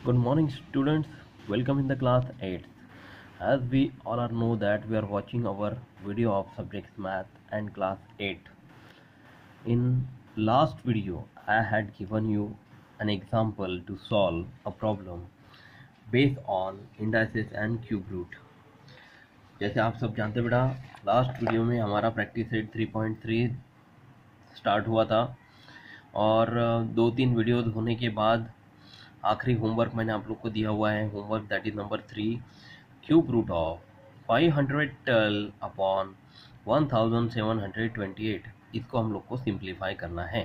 Good morning, students. Welcome in the class 8. As we all are know that we are watching our video of subjects math and class 8. In last video, I had given you an example to solve a problem based on indices and cube root. जैसे आप सब जानते बेटा, last video में हमारा practice set 3.3 start हुआ था और 2-3 वीडियोज होने के बाद आखिरी होमवर्क मैंने आप लोग को दिया हुआ है। Homework that is number 3, cube root of 512 upon 1728। इसको हम लोग को सिंप्लीफाई करना है,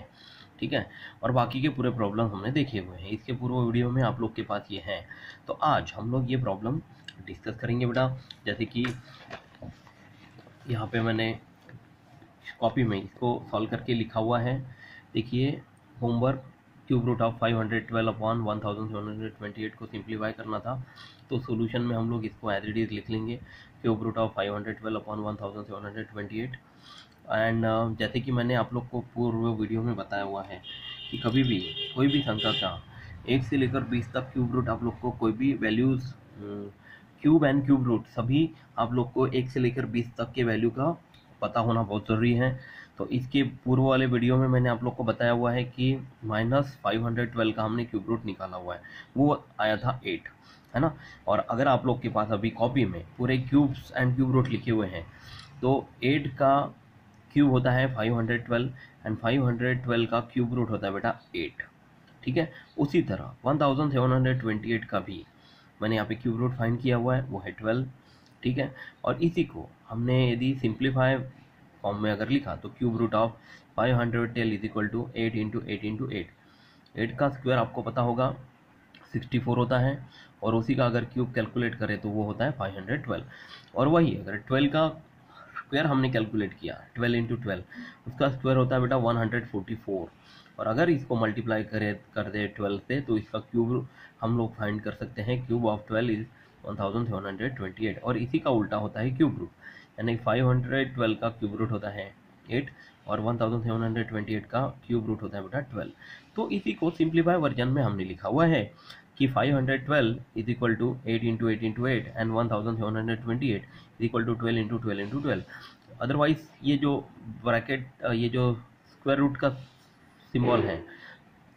ठीक है। और बाकी के पूरे प्रॉब्लम हमने देखे हुए हैं, इसके पूर्व वीडियो में आप लोग के पास ये हैं। तो आज हम लोग ये प्रॉब्लम डिस्कस करेंगे बेटा। जैसे कि यहाँ पे मैंने कॉपी में इसको सॉल्व करके लिखा हुआ है। देखिए, homework cube root of 512 upon 1728 को सिंप्लीफाई करना था। तो सॉल्यूशन में हम लोग इसको एज इट इज लिख लेंगे, cube root of 512 upon 1728। And जैसे कि मैंने आप लोग को पूर्व वीडियो में बताया हुआ है कि कभी भी कोई भी संख्या का 1 से लेकर 20 तक क्यूब रूट आप लोग को कोई भी values cube and cube root सभी आप लोग को 1 से लेकर 20 तक के वैल्यू का पता होना बहुत ज़रूरी है। तो इसके पूर्व वाले वीडियो में मैंने आप लोग को बताया हुआ है कि -512 का हमने क्यूब रूट निकाला हुआ है, वो आया था 8, है ना। और अगर आप लोग के पास अभी कॉपी में पूरे क्यूब्स एंड क्यूब रूट लिखे हुए हैं तो 8 का क्यूब होता है 512 एंड 512 का क्यूब रूट होता है बेटा 8, ठीक है। उसी तरह 1728 का भी मैंने यहाँ पे क्यूब रूट फाइंड किया हुआ है, वो है 12, ठीक है। और इसी को हमने यदि सिंप्लीफाई फॉर्म में अगर लिखा तो cube root of 512 is equal to 8 into 8 into 8। 8 का स्क्वायर आपको पता होगा 64 होता है, और उसी का अगर क्यूब कैलकुलेट करें तो वो होता है 512। और वही अगर 12 का स्क्वायर हमने कैलकुलेट किया 12 इंटू 12, उसका स्क्वायर होता है बेटा 144। और अगर इसको मल्टीप्लाई कर दे 12 से तो इसका क्यूब हम लोग फाइंड कर सकते हैं। Cube of 12 is 1728। और इसी का उल्टा होता है क्यूब रूट, यानी 512 का क्यूब रूट होता है 8 और 1728 का क्यूब रूट होता है बेटा 12। तो इसी को सिंप्लीफाई वर्जन में हमने लिखा हुआ है कि 512 is equal to 8 into 8 into 8 and 1728 is equal to 12 into 12 into 12। Otherwise ये जो ब्रैकेट ये जो स्क्वायर रूट का सिंबल है,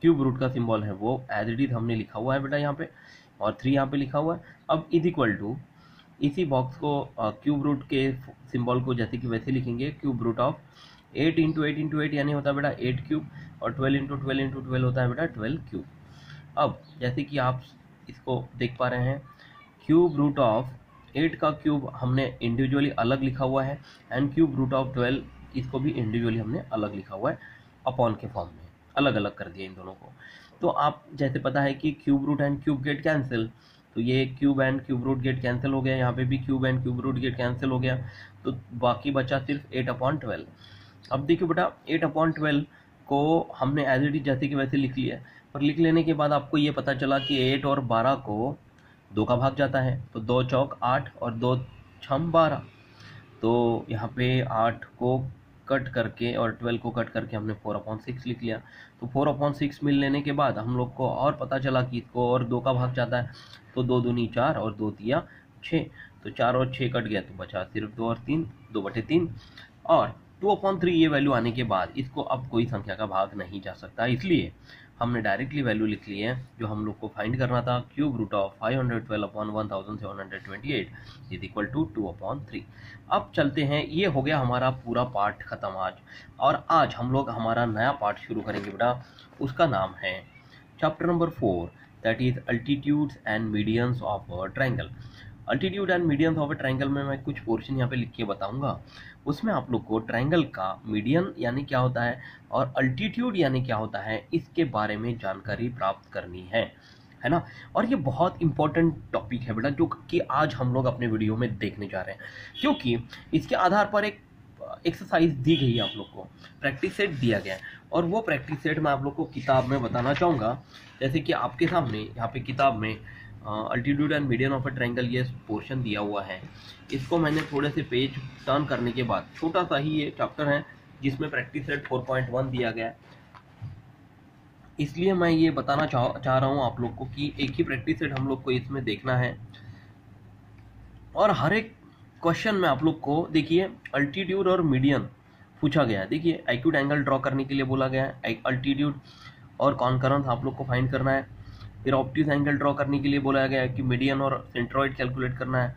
क्यूब रूट का सिंबल है, वो एज इट इज हमने लिखा हुआ है बेटा यहाँ पे, और 3 यहाँ पे लिखा हुआ है। अब इज इक्वल टू इसी बॉक्स को क्यूब रूट के सिंबल को जैसे कि वैसे लिखेंगे, cube root of 8 into 8 into 8 यानी होता है बेटा 8 क्यूब, और 12 इंटू 12 इंटू 12 होता है बेटा 12 क्यूब। अब जैसे कि आप इसको देख पा रहे हैं, क्यूब रूट ऑफ 8 का क्यूब हमने इंडिविजुअली अलग लिखा हुआ है एंड क्यूब रूट ऑफ 12 इसको भी इंडिविजुअली हमने अलग लिखा हुआ है, अपॉन के फॉर्म में अलग अलग कर दिया इन दोनों को। तो आप जैसे पता है कि cube root and cube get cancel, तो ये cube and cube root get cancel हो गया, यहाँ पे भी cube and cube root get cancel हो गया, तो बाकी बचा सिर्फ 8/12। अब देखिए बेटा 8/12 को हमने एज इट इज जैसे कि वैसे लिख लिया, पर लिख लेने के बाद आपको ये पता चला कि 8 और 12 को 2 का भाग जाता है, तो 2 चौक 8 और 2 छम 12। तो यहाँ पे 8 को कट करके और 12 को कट करके हमने 4/6 लिख लिया। तो 4/6 मिल लेने के बाद हम लोग को और पता चला कि इसको और 2 का भाग जाता है, तो 2 दूनी 4 और 2 तिया 6, तो 4 और 6 कट गया, तो बचा सिर्फ 2 और 3, 2/3। और 2/3 ये वैल्यू आने के बाद इसको अब कोई संख्या का भाग नहीं जा सकता, इसलिए हमने डायरेक्टली वैल्यू लिख ली है जो हम लोग को फाइंड करना था, cube root of 512 upon 1728 is equal to 2/3। अब चलते हैं, ये हो गया हमारा पूरा पार्ट खत्म आज, और आज हम लोग हमारा नया पार्ट शुरू करेंगे बेटा। उसका नाम है chapter number 4, that is altitudes and medians of a triangle. Altitude and medians of a triangle में मैं कुछ पोर्शन यहाँ पे लिख के बताऊंगा, उसमें आप लोग को ट्रायंगल का मीडियन यानी क्या होता है और अल्टीट्यूड यानी क्या होता है इसके बारे में जानकारी प्राप्त करनी है ना। और ये बहुत इंपॉर्टेंट टॉपिक है बेटा, जो कि आज हम लोग अपने वीडियो में देखने जा रहे हैं, क्योंकि इसके आधार पर एक एक्सरसाइज दी गई है, आप लोग को प्रैक्टिस सेट दिया गया है, और वो प्रैक्टिस सेट मैं आप लोग को किताब में बताना चाहूँगा। जैसे कि आपके सामने यहाँ पे किताब में altitude and median of a triangle ये पोर्शन दिया हुआ है। इसको मैंने थोड़े से पेज टर्न करने के बाद, छोटा सा ही ये चैप्टर है जिसमें प्रैक्टिस सेट 4.1 दिया गया है, इसलिए मैं ये बताना चाह रहा हूँ आप लोग को कि एक ही प्रैक्टिस सेट हम लोग को इसमें देखना है, और हर एक क्वेश्चन में आप लोग को देखिए अल्टीट्यूड और मीडियन पूछा गया है। देखिए एक्यूट एंगल ड्रॉ करने के लिए बोला गया है, अल्टीट्यूड और कॉन्करेंस आप लोग को फाइंड करना है। फिर ऑप्टिस एंगल ड्रॉ करने के लिए बोला गया है कि मीडियन और सेंट्रॉइड कैलकुलेट करना है।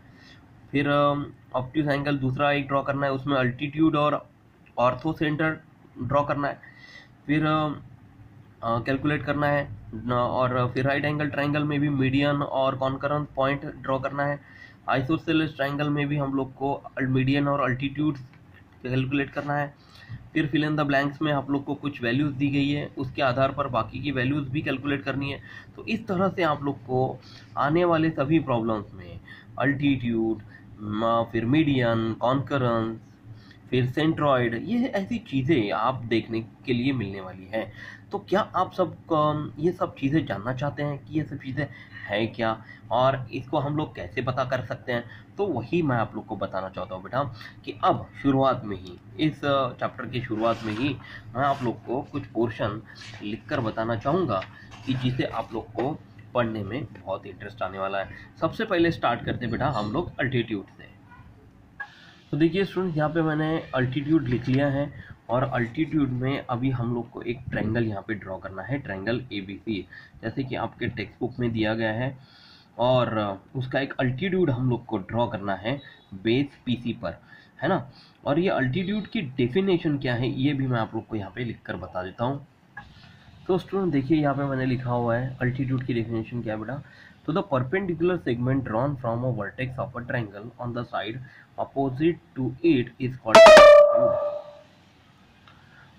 फिर ऑप्टिस एंगल दूसरा एक ड्रॉ करना है, उसमें अल्टीट्यूड और ऑर्थो सेंटर ड्रॉ करना है। फिर कैलकुलेट करना है, और फिर राइट एंगल ट्राइंगल में भी मीडियन और कॉन्करेंस पॉइंट ड्रॉ करना है। आइसोसेलेस ट्राइंगल में भी हम लोग को मीडियन और अल्टीट्यूड कैलकुलेट करना है। फिर फिल इन द ब्लैंक्स में आप लोग को कुछ वैल्यूज़ दी गई है, उसके आधार पर बाकी की वैल्यूज़ भी कैलकुलेट करनी है। तो इस तरह से आप लोग को आने वाले सभी प्रॉब्लम्स में अल्टीट्यूड, फिर मीडियन, कॉन्करेंस, फिर सेंट्रॉइड, ये ऐसी चीज़ें आप देखने के लिए मिलने वाली है। तो क्या आप सब ये सब चीज़ें जानना चाहते हैं कि ये सब चीज़ें हैं क्या, और इसको हम लोग कैसे पता कर सकते हैं? तो वही मैं आप लोग को बताना चाहता हूँ बेटा, कि अब शुरुआत में ही, इस चैप्टर की शुरुआत में ही मैं आप लोग को कुछ पोर्शन लिखकर बताना चाहूँगा कि जिसे आप लोग को पढ़ने में बहुत इंटरेस्ट आने वाला है। सबसे पहले स्टार्ट करते हैं बेटा हम लोग अल्टीट्यूड से। तो देखिए स्टूडेंट, यहाँ पे मैंने अल्टीट्यूड लिख लिया है, और अल्टीट्यूड में अभी हम लोग को एक ट्रायंगल यहाँ पे ड्रॉ करना है, ट्रायंगल ABC, जैसे कि आपके टेक्स्ट बुक में दिया गया है। और उसका एक अल्टीट्यूड हम लोग को ड्रॉ करना है बेस PC पर, है ना। और ये अल्टीट्यूड की डेफिनेशन क्या है ये भी मैं आप लोग को यहाँ पे लिख कर बता देता हूँ। तो स्टूडेंट देखिए, यहाँ पे मैंने लिखा हुआ है अल्टीट्यूड की डेफिनेशन क्या है बेटा। तो the perpendicular segment drawn from a vertex of a triangle on the side opposite to it is called altitude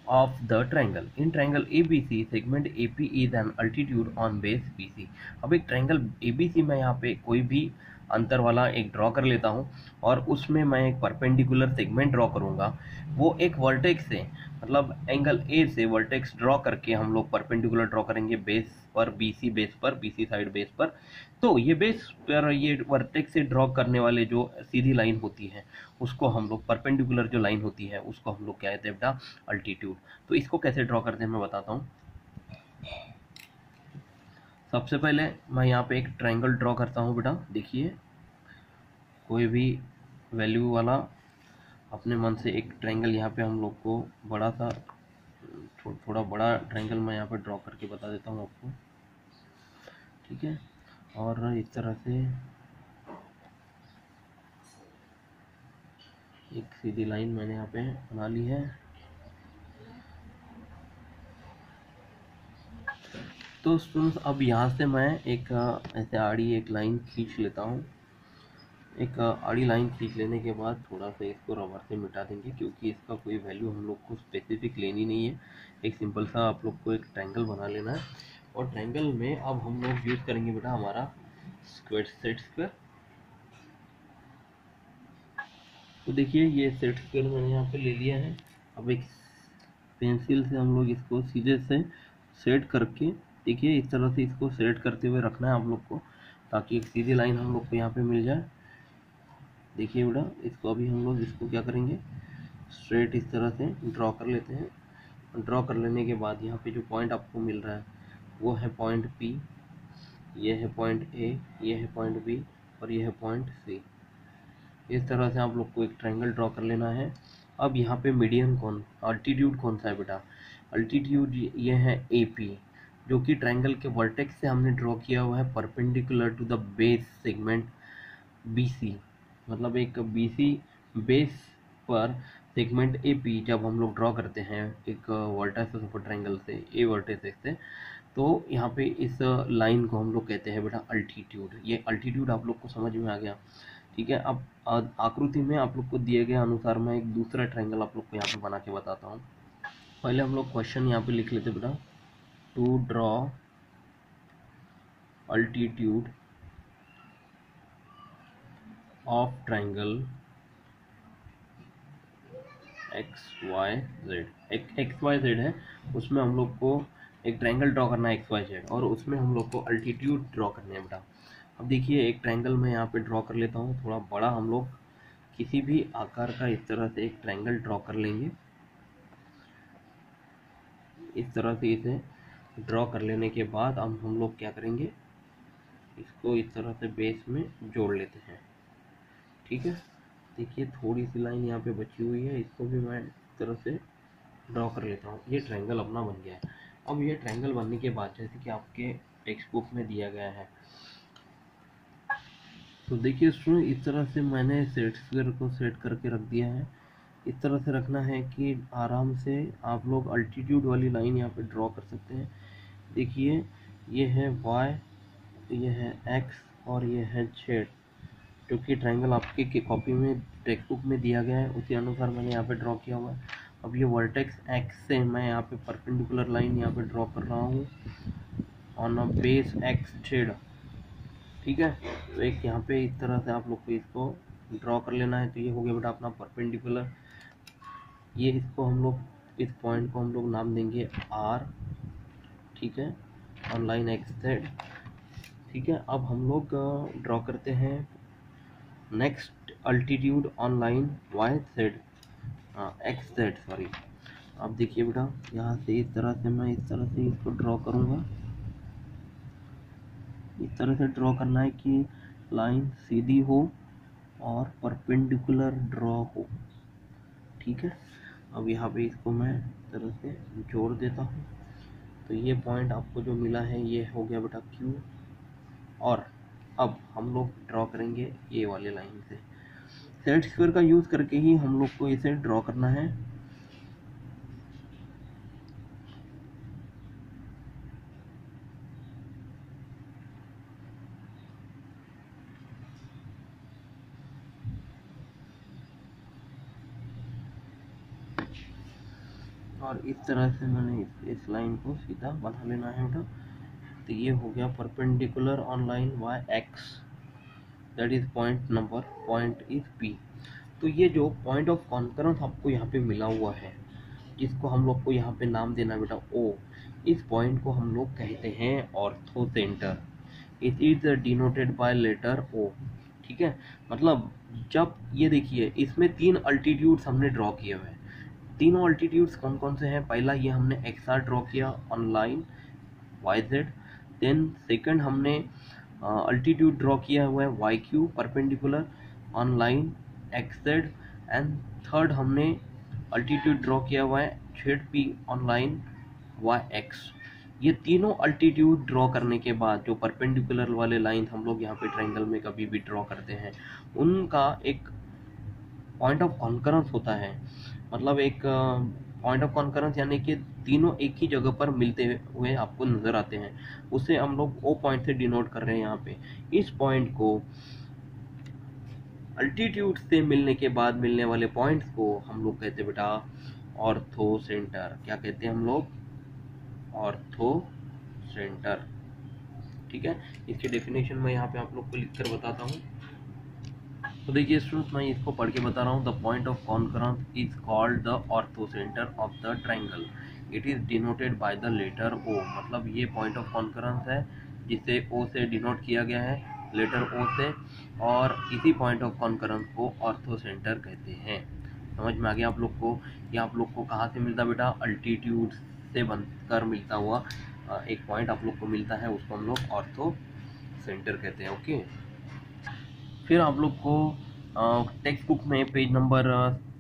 of the triangle. In triangle ABC, segment AP is an altitude on base BC. अब एक triangle ABC में यहाँ पे कोई भी अंतर वाला एक ड्रॉ कर लेता हूँ, और उसमें मैं एक परपेंडिकुलर सेगमेंट ड्रॉ करूँगा। वो एक वर्टेक्स से, मतलब एंगल A से वर्टेक्स ड्रॉ करके हम लोग परपेंडिकुलर ड्रॉ करेंगे बेस पर, BC साइड बेस पर। तो ये बेस पर ये वर्टेक्स से ड्रॉ करने वाले जो सीधी लाइन होती है, उसको हम लोग परपेंडिकुलर जो लाइन होती है उसको हम लोग क्या कहते हैं बेटा, अल्टीट्यूड। तो इसको कैसे ड्रॉ करते हैं मैं बताता हूँ। सबसे पहले मैं यहाँ पे एक ट्रायंगल ड्रॉ करता हूँ बेटा। देखिए कोई भी वैल्यू वाला अपने मन से एक ट्रायंगल यहाँ पे हम लोग को बड़ा सा, थोड़ा बड़ा ट्रायंगल मैं यहाँ पे ड्रॉ करके बता देता हूँ आपको, ठीक है। और इस तरह से एक सीधी लाइन मैंने यहाँ पे बना ली है। तो स्टूडेंट्स अब यहाँ से मैं एक ऐसे आड़ी एक लाइन खींच लेता हूँ। एक आड़ी लाइन खींच लेने के बाद थोड़ा सा इसको रबर से मिटा देंगे, क्योंकि इसका कोई वैल्यू हम लोग को स्पेसिफिक लेनी नहीं है। एक सिंपल सा आप लोग को एक ट्रायंगल बना लेना है, और ट्रायंगल में अब हम लोग यूज़ करेंगे बेटा हमारा सेट स्क्वायर। तो देखिए ये सेट स्क्वायर मैंने यहाँ पे ले लिया है। अब एक पेंसिल से हम लोग इसको सीधे से सेट करके, देखिए इस तरह से इसको सेट करते हुए रखना है आप लोग को, ताकि एक सीधी लाइन हम लोग को यहाँ पे मिल जाए। देखिए बेटा, इसको अभी हम लोग इसको क्या करेंगे, स्ट्रेट इस तरह से ड्रॉ कर लेते हैं। ड्रॉ कर लेने के बाद यहाँ पे जो पॉइंट आपको मिल रहा है वो है पॉइंट P, ये है पॉइंट A, ये है पॉइंट B, और ये है पॉइंट C। इस तरह से आप लोग को एक ट्रायंगल ड्रॉ कर लेना है। अब यहाँ पे मीडियन अल्टीट्यूड कौन सा है बेटा, अल्टीट्यूड ये है AP, जो कि ट्रायंगल के वर्टेक्स से हमने ड्रॉ किया हुआ है perpendicular to the base segment BC। मतलब एक BC बेस पर सेगमेंट AP जब हम लोग ड्रॉ करते हैं एक वर्टेक्स ऑफ ट्रायंगल से, A वर्टेक्स से, तो यहाँ पे इस लाइन को हम लोग कहते हैं बेटा अल्टीट्यूड। ये अल्टीट्यूड आप लोग को समझ में आ गया, ठीक है। अब आकृति में आप लोग को दिए गए अनुसार मैं एक दूसरा ट्रायंगल आप लोग को यहाँ पे बना के बताता हूँ। पहले हम लोग क्वेश्चन यहाँ पे लिख लेते बेटा, to draw altitude of triangle XYZ। एक XYZ है, उसमें हम लोग को एक ट्रायंगल ड्रॉ करना है XYZ, और उसमें हम लोग को अल्टीट्यूड ड्रॉ करने है बेटा। अब देखिए एक ट्रायंगल मैं यहाँ पे ड्रॉ कर लेता हूँ थोड़ा बड़ा। हम लोग किसी भी आकार का इस तरह से एक ट्रायंगल ड्रॉ कर लेंगे, इस तरह से इसे ड्रॉ कर लेने के बाद अब हम लोग क्या करेंगे, इसको इस तरह से बेस में जोड़ लेते हैं। ठीक है, देखिए थोड़ी सी लाइन यहाँ पे बची हुई है, इसको भी मैं इस तरह से ड्रॉ कर लेता हूँ। ये ट्रायंगल अपना बन गया है। अब ये ट्रायंगल बनने के बाद जैसे कि आपके टेक्स्ट बुक में दिया गया है, तो देखिए स्टूडेंट इस तरह से मैंने सेट स्क्वायर को सेट करके रख दिया है। इस तरह से रखना है कि आराम से आप लोग अल्टीट्यूड वाली लाइन यहाँ पे ड्रॉ कर सकते हैं। देखिए ये है y, ये है x और ये है z, क्योंकि ट्रायंगल आपके कॉपी में टेक्स्ट बुक में दिया गया है उसी अनुसार मैंने यहाँ पे ड्रॉ किया हुआ है। अब ये वर्टेक्स x से मैं यहाँ पे परपेंडिकुलर लाइन यहाँ पे ड्रॉ कर रहा हूँ on a base x z। ठीक है, तो एक यहाँ पे इस तरह से आप लोग को इसको ड्रॉ कर लेना है। तो ये हो गया बेटा अपना परपेंडिकुलर। ये इसको हम लोग इस पॉइंट को हम लोग नाम देंगे R। ठीक है, ऑन लाइन एक्स जेड। ठीक है, अब हम लोग ड्रॉ करते हैं next altitude on line Y Z, X Z sorry. अब देखिए बेटा यहाँ से इस तरह से मैं इस तरह से इसको ड्रॉ करूँगा। इस तरह से ड्रॉ करना है कि लाइन सीधी हो और परपेंडिकुलर ड्रॉ हो। ठीक है, अब यहाँ पे इसको मैं इस तरह से जोड़ देता हूँ। तो ये पॉइंट आपको जो मिला है ये हो गया बेटा Q। और अब हम लोग ड्रॉ करेंगे ये वाले लाइन से। सेट स्क्वायर का यूज़ करके ही हम लोग को इसे ड्रॉ करना है। और इस तरह से मैंने इस लाइन को सीधा बना लेना है बेटा। तो ये हो गया perpendicular on line Y X, that is point is P। तो ये जो पॉइंट ऑफ कॉन्करेंस आपको यहाँ पे मिला हुआ है, जिसको हम लोग को यहाँ पे नाम देना बेटा O, इस पॉइंट को हम लोग कहते हैं orthocentre. It is denoted by letter O। ठीक है, मतलब जब ये देखिए इसमें 3 अल्टीट्यूड्स हमने ड्रॉ किए हुए हैं। तीनों अल्टीट्यूड्स कौन कौन से हैं? पहला ये हमने XR ड्रॉ किया on line YZ। Then second हमने अल्टीट्यूड ड्रॉ किया हुआ है YQ perpendicular on line XZ। And third हमने अल्टीट्यूड ड्रॉ किया हुआ है ZP ऑन लाइन YX। ये तीनों अल्टीट्यूड ड्रॉ करने के बाद जो परपेंडिकुलर वाले लाइन हम लोग यहाँ पे ट्रायंगल में कभी भी ड्रॉ करते हैं, उनका एक पॉइंट ऑफ कॉन्करेंस होता है। मतलब एक पॉइंट ऑफ कॉन्करेंस यानी कि तीनों एक ही जगह पर मिलते हुए आपको नजर आते हैं, उसे हम लोग ओ पॉइंट से डिनोट कर रहे हैं यहाँ पे। इस पॉइंट को अल्टीट्यूड से मिलने के बाद मिलने वाले पॉइंट्स को हम लोग कहते हैं बेटा ऑर्थो सेंटर। क्या कहते हैं हम लोग? Ortho centre. ठीक है, इसकी डेफिनेशन मैं यहाँ पे आप लोग को लिख कर बताता हूँ। तो देखिए स्टूडेंट्स, मैं इसको पढ़ के बता रहा हूँ। The point of concurrence is called the orthocentre of the triangle. It is denoted by the letter O। मतलब ये पॉइंट ऑफ कॉन्करेंस है जिसे O से डिनोट किया गया है, लेटर O से, और इसी पॉइंट ऑफ कॉन्करेंस को ऑर्थो सेंटर कहते हैं। समझ में आ गया आप लोग को? ये आप लोग को कहाँ से मिलता बेटा? अल्टीट्यूड से बनकर मिलता हुआ एक पॉइंट आप लोग को मिलता है, उसको हम लोग ऑर्थो सेंटर कहते हैं। ओके, फिर आप लोग को टेक्स्ट बुक में पेज नंबर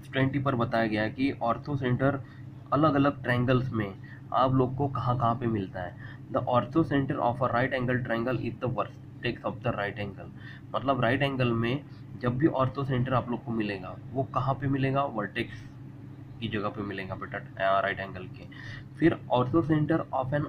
20 पर बताया गया है कि ऑर्थो सेंटर अलग अलग ट्रायंगल्स में आप लोग को कहाँ कहाँ पे मिलता है। The orthocentre of a right angle triangle is the vertex of the right angle. मतलब राइट एंगल में जब भी ऑर्थो सेंटर आप लोग को मिलेगा वो कहाँ पे मिलेगा? वर्टेक्स की जगह पे मिलेगा बेटा, राइट एंगल के। फिर orthocentre of an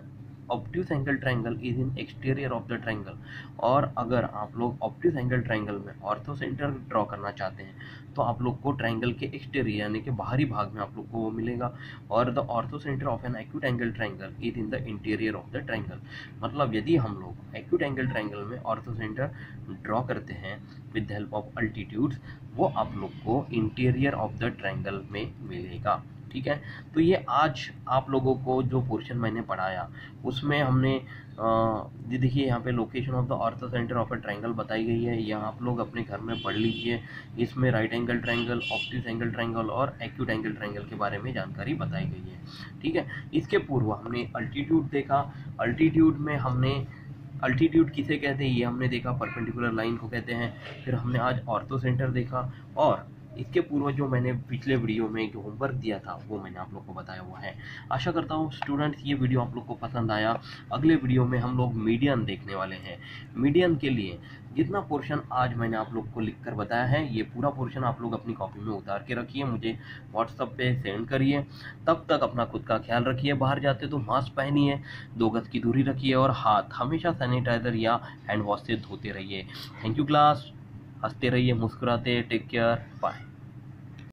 obtuse angle triangle is in exterior of the triangle. और अगर आप लोग ऑब्ट्यूज एंगल ट्रायंगल में ऑर्थो सेंटर ड्रॉ करना चाहते हैं तो आप लोग को ट्रायंगल के एक्सटीरियर यानी कि बाहरी भाग में आप लोग को वो मिलेगा। और the orthocentre of an acute angle triangle is in the interior of the triangle. मतलब यदि हम लोग एक्यूट एंगल ट्रायंगल में ऑर्थो सेंटर ड्रॉ करते हैं विद हेल्प ऑफ अल्टीट्यूड्स, वो आप लोग को इंटीरियर ऑफ द ट्रायंगल में मिलेगा। ठीक है। तो ये आज आप लोगों को जो पोर्शन मैंने पढ़ाया उसमें हमने ये देखिए यहाँ पे location of the orthocentre of A triangle बताई गई है, यह आप लोग अपने घर में पढ़ लीजिए। इसमें right angle triangle, obtuse angle triangle और एक्यूट एंगल ट्रायंगल के बारे में जानकारी बताई गई है, ठीक है। इसके पूर्व हमने अल्टीट्यूड देखा। अल्टीट्यूड में हमने अल्टीट्यूड किसे कहते हैं ये हमने देखा, परपेंडिकुलर लाइन को कहते हैं। फिर हमने आज ऑर्थो सेंटर देखा, और इसके पूर्व जो मैंने पिछले वीडियो में जो होमवर्क दिया था वो मैंने आप लोग को बताया हुआ है। आशा करता हूँ स्टूडेंट्स ये वीडियो आप लोग को पसंद आया। अगले वीडियो में हम लोग मीडियन देखने वाले हैं। मीडियन के लिए जितना पोर्शन आज मैंने आप लोग को लिखकर बताया है, ये पूरा पोर्शन आप लोग अपनी कॉपी में उतार के रखिए, मुझे व्हाट्सएप पे सेंड करिए। तब तक अपना खुद का ख्याल रखिए, बाहर जाते तो मास्क पहनिए, 2 गज की दूरी रखिए और हाथ हमेशा सैनिटाइजर या हैंड वॉश से धोते रहिए। थैंक यू क्लास, हंसते रहिए, मुस्कुराते, टेक केयर, बाय।